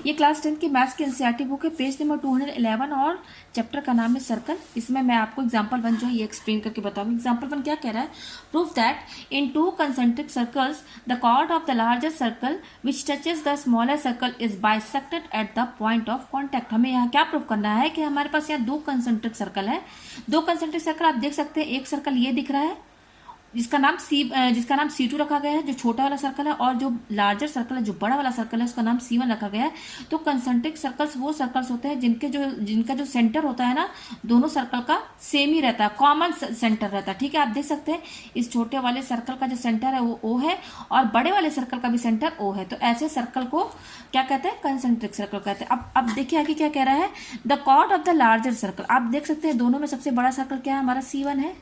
ये क्लास 10 की मैथ्स की एनसीईआरटी बुक है, पेज नंबर 211 और चैप्टर का नाम है सर्कल। इसमें मैं आपको एग्जांपल 1 जो है ये एक्सप्लेन करके बताऊंगी। एग्जांपल 1 क्या कह रहा है? Proof that in two concentric circles the chord of the larger circle which touches the smaller circle is bisected at the point of contact. हमें यहाँ क्या प्रूफ करना है कि हमारे पास यहाँ दो कंसेंट्रिक सर्कल है। दो कंसेंट्रिक सर्कल आप देख सकते हैं, एक सर्कल ये दिख रहा है जिसका नाम C2 रखा गया है, जो छोटा वाला सर्कल है, और जो लार्जर सर्कल है, जो बड़ा वाला सर्कल है, उसका नाम C1 रखा गया है। तो कंसेंट्रिक सर्कल्स वो सर्कल्स होते हैं जिनका जो सेंटर होता है ना, दोनों सर्कल का सेम ही रहता है, कॉमन सेंटर रहता है। ठीक है, आप देख सकते हैं इस छोटे वाले सर्कल का जो सेंटर है वो O है और बड़े वाले सर्कल का भी सेंटर O है। तो ऐसे सर्कल को क्या कहते हैं? कंसेंट्रिक सर्कल कहते हैं। अब देखिए आगे क्या कह रहा है, the chord of the larger circle. आप देख सकते हैं दोनों में सबसे बड़ा सर्कल क्या है? हमारा C1 है।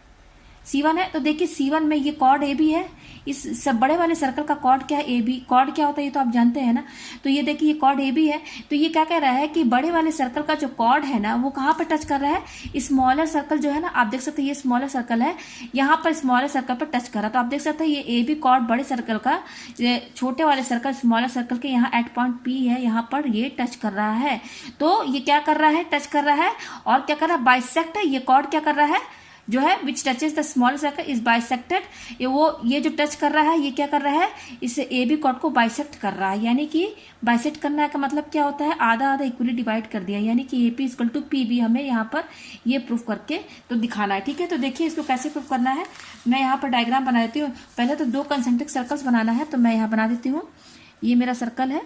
C1 है, तो देखिए C1 में ये कॉर्ड AB है। इस सब बड़े वाले सर्कल का कॉर्ड क्या है? AB। कॉर्ड क्या होता है ये तो आप जानते हैं ना। तो ये देखिए ये कॉर्ड AB है। तो ये क्या कह रहा है कि बड़े वाले सर्कल का जो कॉर्ड है ना वो कहाँ पर टच कर रहा है? स्मॉलर सर्कल जो है ना, आप देख सकते हैं ये स्मॉलर सर्कल है, यहाँ पर स्मॉलर सर्कल पर टच कर रहा है। तो आप देख सकते हैं ये AB कॉर्ड बड़े सर्कल का छोटे वाले सर्कल स्मॉलर सर्कल के यहाँ एट पॉइंट P है, यहाँ पर ये टच कर रहा है। तो ये क्या कर रहा है? टच कर रहा है। और क्या कर रहा है? बाइसेक्ट है। ये कॉर्ड क्या कर रहा है जो है which touches the small circle is bisected. ये जो टच कर रहा है ये क्या कर रहा है? इस AB कॉर्ड को बाइसेक्ट कर रहा है। यानी कि बाइसेक्ट करना का मतलब क्या होता है? आधा आधा इक्वली डिवाइड कर दिया, यानी कि AP इक्वल टू PB हमें यहाँ पर ये प्रूफ करके तो दिखाना है। ठीक है, तो देखिए इसको कैसे प्रूफ करना है। मैं यहाँ पर डायग्राम बना देती हूँ। पहले तो दो कंसेंट्रिक सर्कल्स बनाना है, तो मैं यहाँ बना देती हूँ। ये मेरा सर्कल है,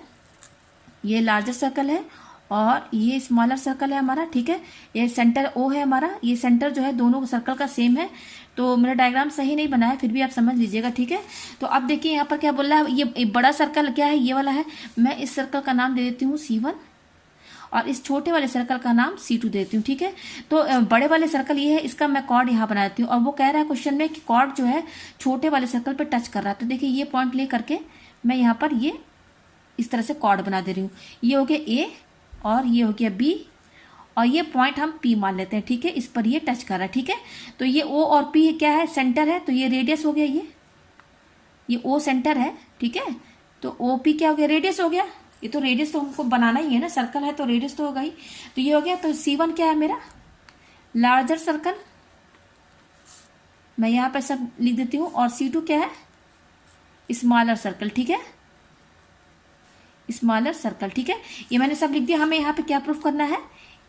ये लार्जर सर्कल है और ये स्मॉलर सर्कल है हमारा। ठीक है, ये सेंटर O है हमारा। ये सेंटर जो है दोनों सर्कल का सेम है। तो मेरा डायग्राम सही नहीं बना है, फिर भी आप समझ लीजिएगा। ठीक है, तो अब देखिए यहाँ पर क्या बोल रहा है, ये बड़ा सर्कल क्या है? ये वाला है। मैं इस सर्कल का नाम दे देती हूँ C1 और इस छोटे वाले सर्कल का नाम C2 दे देती हूँ। ठीक है, तो बड़े वाले सर्कल ये है, इसका मैं कॉर्ड यहाँ बना देती हूँ। और वो कह रहा है क्वेश्चन में कि कॉर्ड जो है छोटे वाले सर्कल पर टच कर रहा है। तो देखिए ये पॉइंट ले करके मैं यहाँ पर ये इस तरह से कॉर्ड बना दे रही हूँ। ये हो गया A और ये हो गया B और ये पॉइंट हम P मान लेते हैं। ठीक है, इस पर ये टच कर रहा है। ठीक है, तो ये O और P क्या है? सेंटर है। तो ये रेडियस हो गया, ये O सेंटर है। ठीक है, तो OP क्या हो गया? रेडियस हो गया। ये तो रेडियस तो हमको बनाना ही है ना, सर्कल है तो रेडियस तो होगा ही। तो ये हो गया। तो C1 क्या है मेरा? लार्जर सर्कल, मैं यहाँ पर सब लिख देती हूँ। और C2 क्या है? Smaller circle. ठीक है, स्मॉलर सर्कल। ठीक है, ये मैंने सब लिख दिया। हमें यहाँ पे क्या प्रूफ करना है?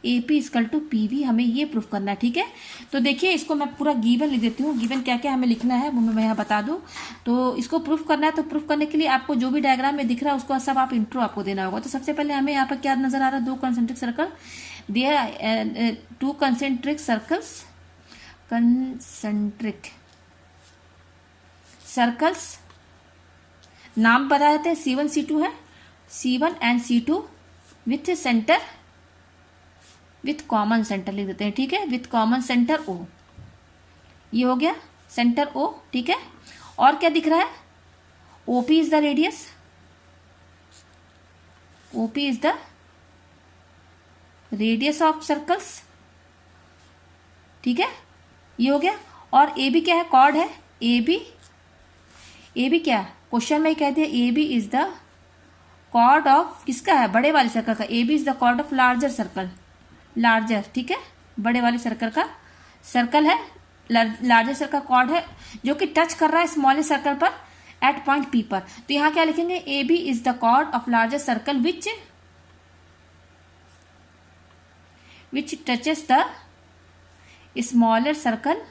AP इक्वल टू PV, हमें ये प्रूफ करना है। ठीक है, तो देखिए इसको मैं पूरा गिवन लिख देती हूँ। गिवन क्या क्या हमें लिखना है वो मैं यहाँ बता दूँ। तो इसको प्रूफ करना है, तो प्रूफ करने के लिए आपको जो भी डायग्राम में दिख रहा है उसको सब आप इंट्रो आपको देना होगा। तो सबसे पहले हमें यहाँ पर क्या नजर आ रहा है? दो concentric circle, there two concentric circles नाम बता देते हैं। C1 C2 है, C1 and C2 with centre, with common centre लिख देते हैं। ठीक है, विथ कॉमन सेंटर O। ये हो गया सेंटर O। ठीक है, और क्या दिख रहा है? OP is the radius, OP is the radius of circles. ठीक है, ये हो गया। और AB क्या है? कॉर्ड है। AB क्या? क्वेश्चन में कह दिया AB is the chord of किसका है? बड़े वाले सर्कल का। AB is the chord of larger circle, larger. ठीक है, बड़े वाले सर्कल का सर्कल है, लार्जर सर्कल कॉर्ड है जो कि टच कर रहा है स्मॉलर सर्कल पर एट पॉइंट P पर। तो यहाँ क्या लिखेंगे? AB is the chord of larger circle which touches the smaller circle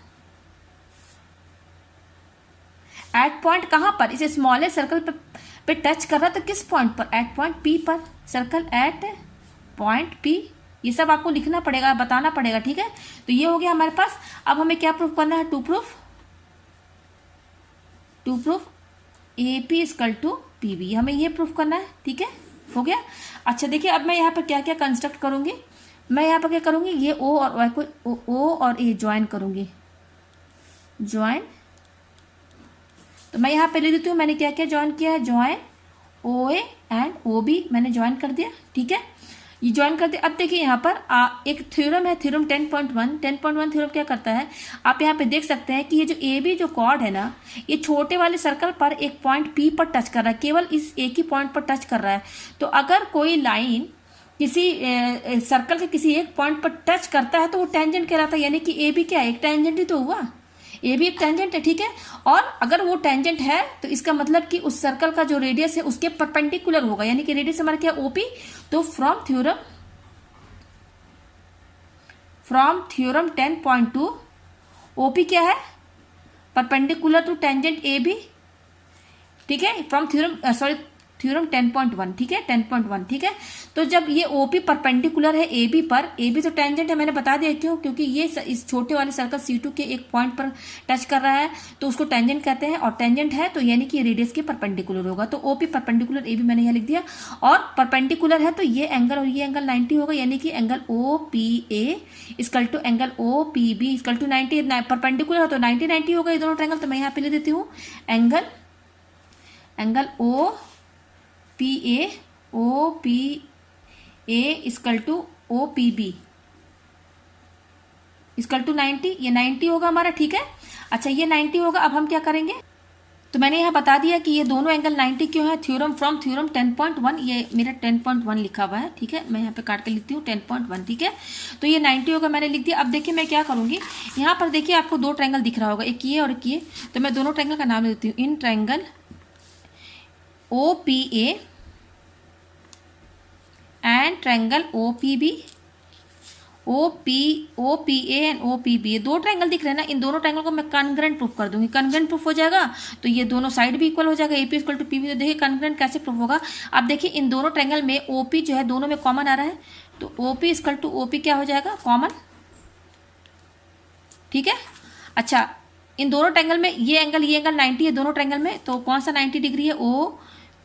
at point, कहां पर? इसे स्मॉलर सर्कल पे टच कर रहा है, तो किस पॉइंट पर? एट पॉइंट P पर। सर्कल एट पॉइंट P, ये सब आपको लिखना पड़ेगा, बताना पड़ेगा। ठीक है, तो ये हो गया हमारे पास। अब हमें क्या प्रूफ करना है? To proof AP equal to PV, हमें ये प्रूफ करना है। ठीक है, हो गया। अच्छा देखिए अब मैं यहाँ पर क्या क्या कंस्ट्रक्ट करूंगी। मैं यहाँ पर क्या करूंगी? ये O और Y को O और A ज्वाइन करूंगी, ज्वाइन। तो मैं यहाँ पे लिख देती हूँ मैंने क्या क्या ज्वाइन किया है। ज्वाइन OA एंड OB मैंने ज्वाइन कर दिया। ठीक है, ये ज्वाइन कर दे। अब देखिए यहाँ पर एक थ्योरम है, थ्योरम 10.1। 10.1 थ्योरम क्या करता है, आप यहाँ पे देख सकते हैं कि ये जो ए बी जो कॉर्ड है ना, ये छोटे वाले सर्कल पर एक पॉइंट पी पर टच कर रहा है, केवल इस एक ही पॉइंट पर टच कर रहा है। तो अगर कोई लाइन किसी सर्कल के किसी एक पॉइंट पर टच करता है तो वो टेंजेंट कहलाता है, यानी कि ए बी क्या है, एक टेंजेंट ही तो हुआ, ए भी एक टेंजेंट है, ठीक है। और अगर वो टेंजेंट है तो इसका मतलब कि उस सर्कल का जो रेडियस है उसके परपेंडिकुलर होगा, यानी कि रेडियस हमारा क्या, ओपी। तो फ्रॉम थ्योरम 10.2 ओपी क्या है, perpendicular to tangent A B, ठीक है। फ्रॉम थ्योरम 10.1, ठीक है, 10.1, ठीक है। तो जब ये ओपी परपेंडिकुलर है ए बी पर, ए बी तो टेंजेंट है, मैंने बता दिया क्यों, क्योंकि ये इस छोटे वाले सर्कल C2 के एक पॉइंट पर टच कर रहा है तो उसको टेंजेंट कहते हैं, और टेंजेंट है तो यानी कि रेडियस के परपेंडिकुलर होगा। तो ओपी परपेंडिकुलर ए बी मैंने यहाँ लिख दिया, और परपेंडिकुलर है तो ये एंगल और ये एंगल 90 होगा, यानी कि angle O P A equal to angle O P B equal to 90। Perpendicular है तो 90 होगा ये दोनों ट्रायंगल। तो मैं यहाँ पे लिख देती हूँ angle O P A equal to O P B equal to 90, ये 90 होगा हमारा, ठीक है। अच्छा ये 90 होगा। अब हम क्या करेंगे, तो मैंने यहाँ बता दिया कि ये दोनों एंगल 90 क्यों है। थ्योरम 10.1, ये मेरा 10.1 लिखा हुआ है, ठीक है, मैं यहाँ पे काट के लिखती हूँ 10.1, ठीक है। तो ये 90 होगा, मैंने लिख दिया। अब देखिए मैं क्या करूँगी, यहाँ पर देखिए आपको दो ट्रायंगल दिख रहा होगा, एक ये और एक ये। तो मैं दोनों ट्रायंगल का नाम लेती हूँ, in triangle O P A and triangle O P B, O P A and O P B, ये दो ट्रायंगल दिख रहे हैं ना, इन दोनों ट्रायंगल को मैं कॉन्ग्रुएंट प्रूफ कर दूंगी। कॉन्ग्रुएंट प्रूफ हो जाएगा तो ये दोनों साइड भी इक्वल हो जाएगा, एपी इक्वल टू पीबी। तो देखिए कॉन्ग्रुएंट कैसे प्रूफ होगा। अब देखिए इन दोनों ट्रायंगल में ओपी जो है दोनों में कॉमन आ रहा है, तो ओपी इक्वल टू ओपी क्या हो जाएगा, कॉमन, ठीक है। अच्छा इन दोनों ट्रायंगल में ये एंगल 90 है दोनों ट्रायंगल में, तो कौन सा 90 डिग्री है, O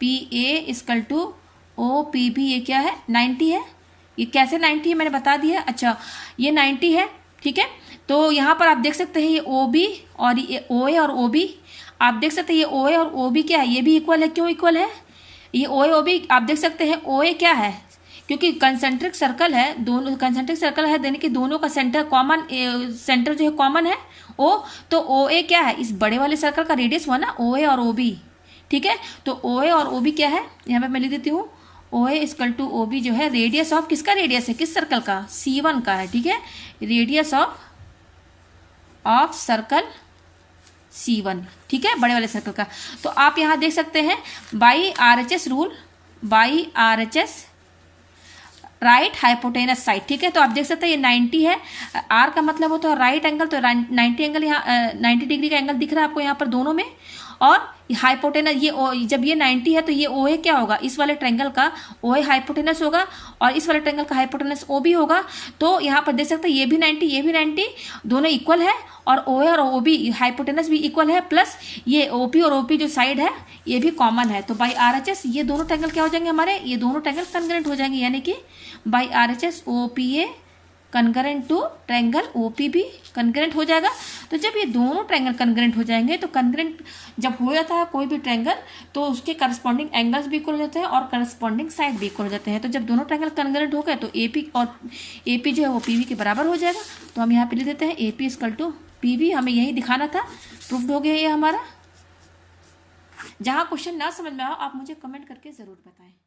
P A equal to O P B, ये क्या है 90 है। ये कैसे 90 है मैंने बता दिया। अच्छा ये 90 है, ठीक है। तो यहाँ पर आप देख सकते हैं ये ओ बी और ये ओ ए और ओ बी, आप देख सकते हैं ये ओ ए और ओ बी क्या है, ये भी इक्वल है। क्यों इक्वल है, ये ओ ए ओ बी आप देख सकते हैं, ओ ए क्या है, क्योंकि कंसेंट्रिक सर्कल है, दोनों कंसेंट्रिक सर्कल है, यानी कि दोनों का सेंटर कॉमन, सेंटर जो है कॉमन है ओ। तो ओ ए क्या है, इस बड़े वाले सर्कल का रेडियस हुआ ना ओ ए और ओ बी, ठीक है। तो ओ ए और ओ बी क्या है, यहाँ पे मैं लिख देती हूँ, ओ ए इक्वल टू ओ बी जो है रेडियस ऑफ, किसका रेडियस है, किस सर्कल का, C1 का है, ठीक है। रेडियस ऑफ सर्कल C1, ठीक है, बड़े वाले सर्कल का। तो आप यहाँ देख सकते हैं by RHS rule, by RHS right hypotenuse side, ठीक है। तो आप देख सकते हैं ये 90 है, आर का मतलब होता है राइट एंगल, तो 90 एंगल यहाँ 90 डिग्री का एंगल दिख रहा है आपको यहाँ पर दोनों में। और हाइपोटेनस ये जब ये 90 है तो ये ओ ए क्या होगा, इस वाले ट्रायंगल का ओ ए हाइपोटेनस होगा, और इस वाले ट्रायंगल का हाइपोटेनस ओ बी होगा। तो यहाँ पर देख सकते हैं ये भी 90 ये भी 90, दोनों इक्वल है, और ओ ए और ओ बी हाइपोटेनस भी इक्वल है, प्लस ये ओ पी और ओ पी जो साइड है ये भी कॉमन है। तो बाई RHS ये दोनों ट्रायंगल क्या हो जाएंगे हमारे, ये दोनों ट्रायंगल कॉन्ग्रुएंट हो जाएंगे, यानी कि by RHS O P A congruent to triangle O P B congruent हो जाएगा। तो जब ये दोनों ट्रायंगल कॉन्ग्रुएंट हो जाएंगे, तो कॉन्ग्रुएंट जब हो जाता है कोई भी ट्रायंगल तो उसके करस्पॉन्डिंग एंगल्स भी इक्वल हो जाते हैं और करस्पॉन्डिंग साइड भी इक्वल हो जाते हैं। तो जब दोनों ट्रायंगल कॉन्ग्रुएंट हो गए तो एपी और एपी जो है वो पीबी के बराबर हो जाएगा। तो हम यहाँ पे लिख देते हैं एपी इक्वल टू पीबी, हमें यही दिखाना था, प्रूफ्ड हो गया ये हमारा। जहाँ क्वेश्चन ना समझ में आओ आप मुझे कमेंट करके ज़रूर बताएं।